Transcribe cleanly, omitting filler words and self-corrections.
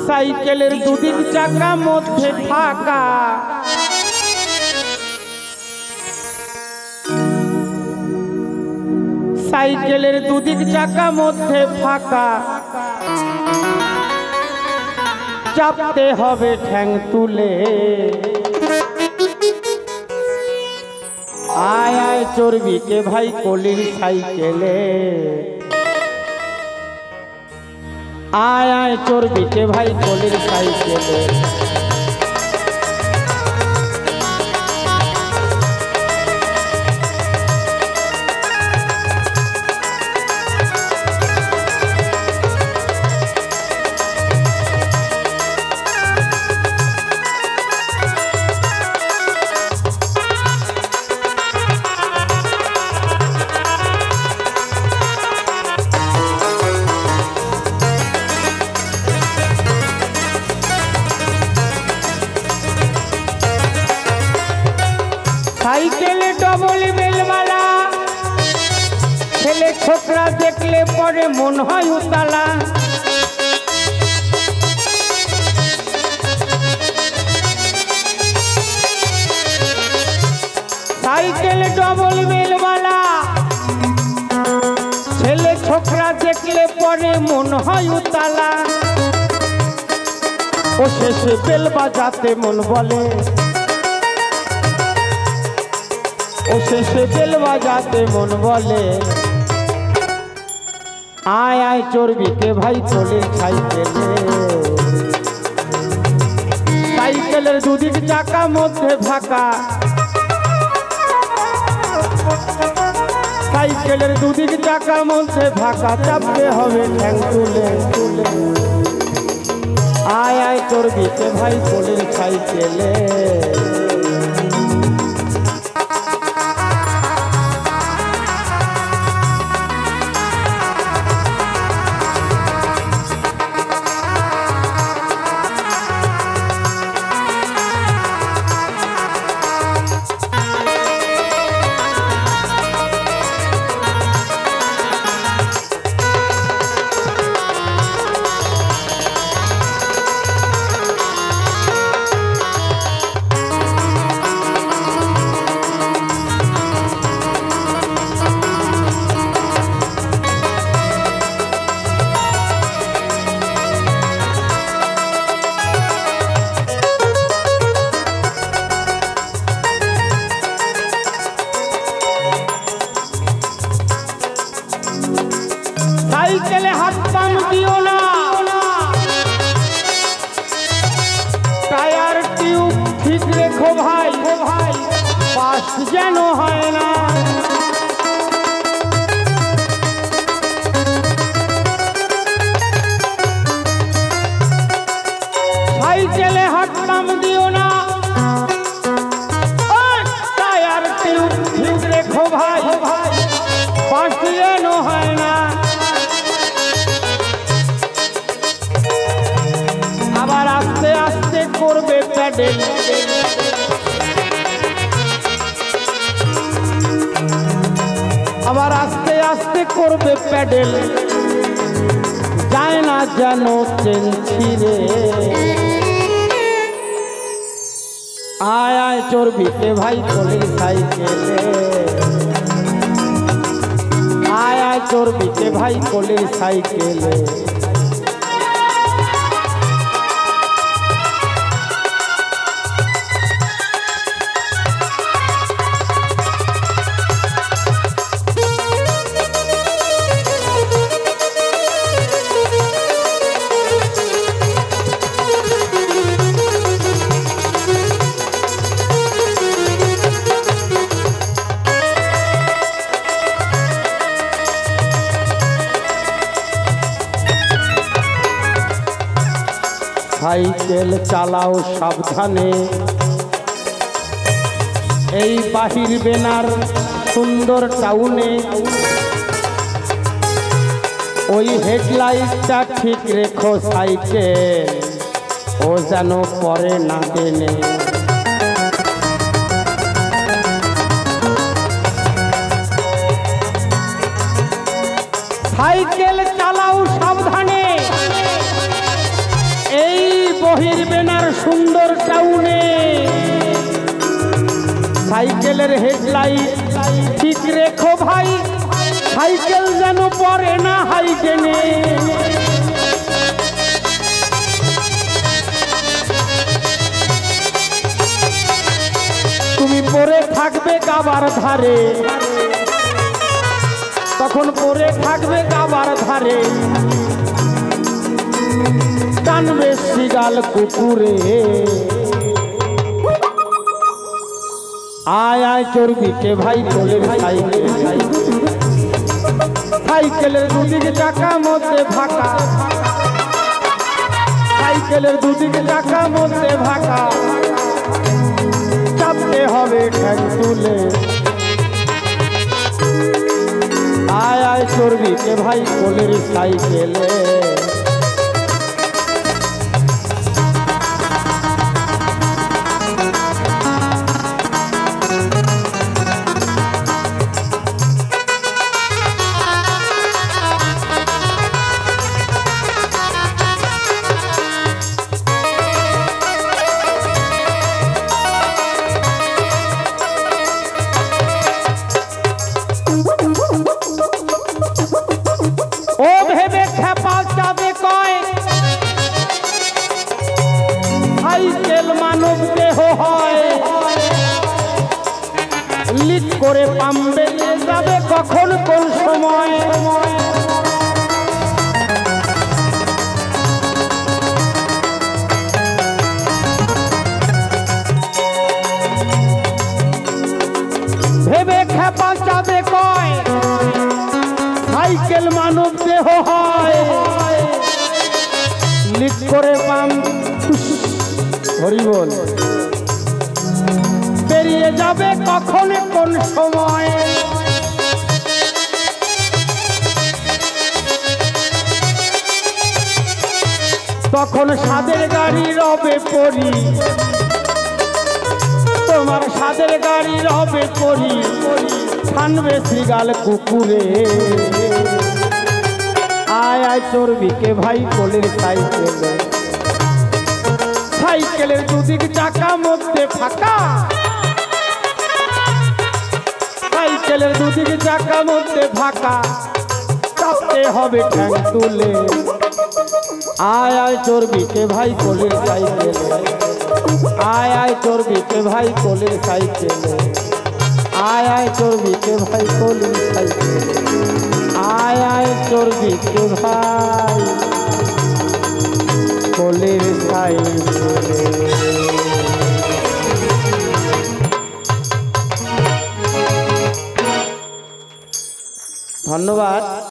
সাইকেলের দুদিক চাকা মধ্যে ফাঁকা, সাইকেলের দুদিক চাকা মধ্যে ফাঁকা, চাপতে হবে ঠ্যাং তুলে। আয় আয় চর্বি কে ভাই কলির সাইকেলে, আয় আয় চর্বি কে ভাই কলির সাইকেলে। সাইকেলে ডবল বেলওয়ালা ছেলে ছোকরা দেখলে পরে মন হয় উতালা। সাইকেলে ডবল বেলওয়ালা ছেলে ছোকরা দেখলে পরে মন হয় উতালা। ও শেষে বেল বাজাতে মন বলে, ও শেষে বেল বাজাতে মন বলে। আয় আয় চর্বি কে ভাই চলে সাইকেলে, সাইকেলের দুদিক চাকা মধ্যে ফাঁকা, সাইকেলের দুদিক চাকা মধ্যে ফাঁকা, চাপতে হবে ঠ্যাং তুলে তুলে। আয় আয় চর্বি কে ভাই চলে সাইকেলে। সাইকেলে হাত পাম দিও না, টায়ার টিউব ঠিক রেখো ভাই, পাশ যেন হয় না। সাইকেলে হাত পাম দিও না, টায়ার টিউব ঠিক রেখো ভাই, পাশ যেন হয় না। আবার আস্তে আস্তে করবে প্যাডেল, আবার আস্তে আস্তে করবে প্যাডেল, যায় না যেন চেন ছিঁড়ে। আয় আয় চর্বি কে ভাই কলির সাইকেলে, আয় আয় চর্বি কে ভাই কলির সাইকেলে। সাইকেল চালাও সাবধানে, এই বাহির বেনার সুন্দর টাউনে। ওই হেডলাইটটা ঠিক রেখো সাইকেল, ও যেন পরে না টেনে। সাইকেল চালাও সাবধানে, সুন্দর টাউনে সাইকেলের হেডলাইট ঠিক রেখো ভাই, সাইকেল যেন পড়ে না হাইটেনে। তুমি পরে থাকবে কাবার ধারে, তখন পরে থাকবে কাবার ধারে, টানবে শিগাল কুকুরে। আয় আয় চর্বিকে ভাই কোলের সাইকেল, সাইকেলের দুদিকে চাকা মধ্যে ফাঁকা, সাইকেলের দুদিকে চাকা মধ্যে ফাঁকা, চাপতে হবে ঠ্যাং তুলে। আয় আয় চর্বিকে ভাই কোলের সাইকেলে। ও ভেবে খেপা চাঁদে কয় সাইকেল মানব দেহ হয়, লিক করে পাম্বে যাবে কখন কোন সময়। ভেবে খেপা চাঁদে কয় সাইকেল মানব দেহ হয়, লিক করে পাম হরি বল বেরিয়ে যাবে কখন কোন সময়। তখন সাদের গাড়ি রবে পরি, তোমার সাদের গাড়ি রবে পরি, ছানবে শিগাল কুকুরে। আয় আয় চর্বিকে ভাই কোলের সাইকেলে, সাইকেলের দুদিক চাকা মধ্যে ফাঁকা, সাইকেলের দুদিক চাকা মধ্যে ফাঁকা, চাপতে হবে ঠ্যাং তুলে। আয় আয় চর্বিকে ভাই কোলের সাইকেলে, আয় আয় চর্বিকে ভাই কোলের সাইকেলে, আয় আয় চর্বিকে ভাই কোলের সাইকেলে, আয় আয় চর্বিকে ভাই কোলের সাইকেলে। ধন্যবাদ।